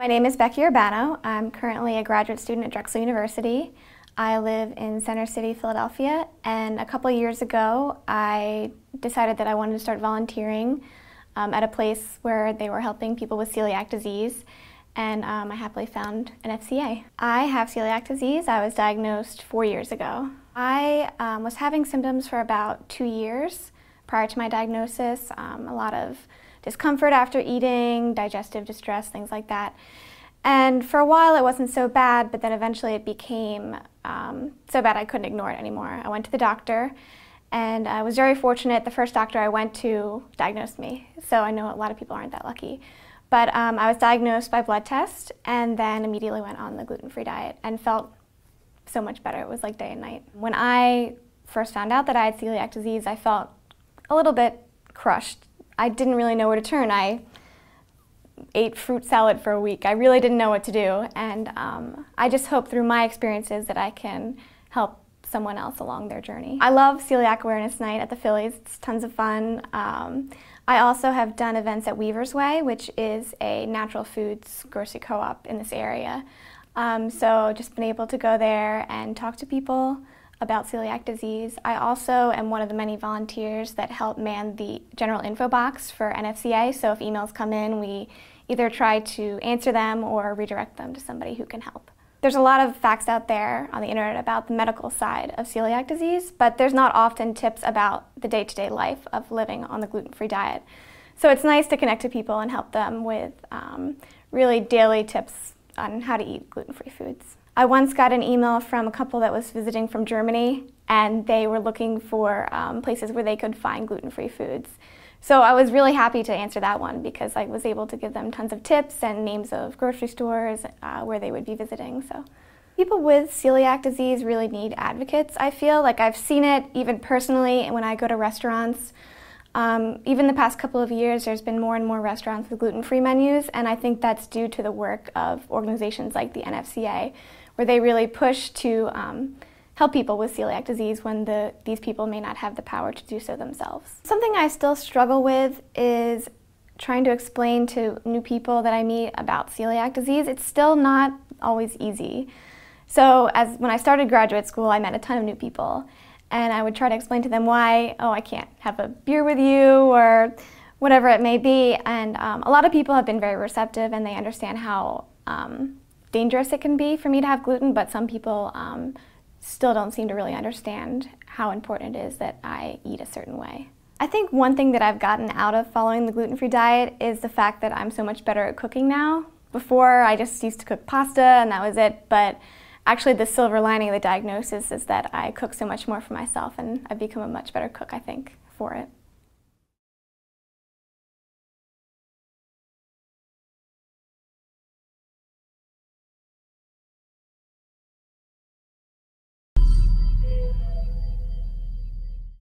My name is Becky Urbano. I'm currently a graduate student at Drexel University. I live in Center City, Philadelphia, and a couple of years ago I decided that I wanted to start volunteering at a place where they were helping people with celiac disease, and I happily found an FCA. I have celiac disease. I was diagnosed 4 years ago. I was having symptoms for about 2 years prior to my diagnosis, a lot of discomfort after eating, digestive distress, things like that. And for a while it wasn't so bad, but then eventually it became so bad I couldn't ignore it anymore. I went to the doctor, and I was very fortunate. The first doctor I went to diagnosed me, so I know a lot of people aren't that lucky. But I was diagnosed by blood test and then immediately went on the gluten-free diet and felt so much better. It was like day and night. When I first found out that I had celiac disease, I felt a little bit crushed. I didn't really know where to turn. I ate fruit salad for a week. I really didn't know what to do, and I just hope through my experiences that I can help someone else along their journey. I love Celiac Awareness Night at the Phillies. It's tons of fun. I also have done events at Weaver's Way, which is a natural foods grocery co-op in this area. So just been able to go there and talk to people about celiac disease. I also am one of the many volunteers that help man the general info box for NFCA, so if emails come in, we either try to answer them or redirect them to somebody who can help. There's a lot of facts out there on the internet about the medical side of celiac disease, but there's not often tips about the day-to-day life of living on the gluten-free diet. So it's nice to connect to people and help them with really daily tips on how to eat gluten-free foods. I once got an email from a couple that was visiting from Germany, and they were looking for places where they could find gluten-free foods. So I was really happy to answer that one because I was able to give them tons of tips and names of grocery stores where they would be visiting. So people with celiac disease really need advocates, I feel. Like I've seen it even personally when I go to restaurants. Even the past couple of years, there's been more and more restaurants with gluten-free menus, and I think that's due to the work of organizations like the NFCA, where they really push to help people with celiac disease when these people may not have the power to do so themselves. Something I still struggle with is trying to explain to new people that I meet about celiac disease. It's still not always easy. So when I started graduate school, I met a ton of new people, and I would try to explain to them why, oh, I can't have a beer with you or whatever it may be. And a lot of people have been very receptive, and they understand how dangerous it can be for me to have gluten, but some people still don't seem to really understand how important it is that I eat a certain way. I think one thing that I've gotten out of following the gluten-free diet is the fact that I'm so much better at cooking now. Before, I just used to cook pasta and that was it, but actually the silver lining of the diagnosis is that I cook so much more for myself, and I've become a much better cook, I think, for it.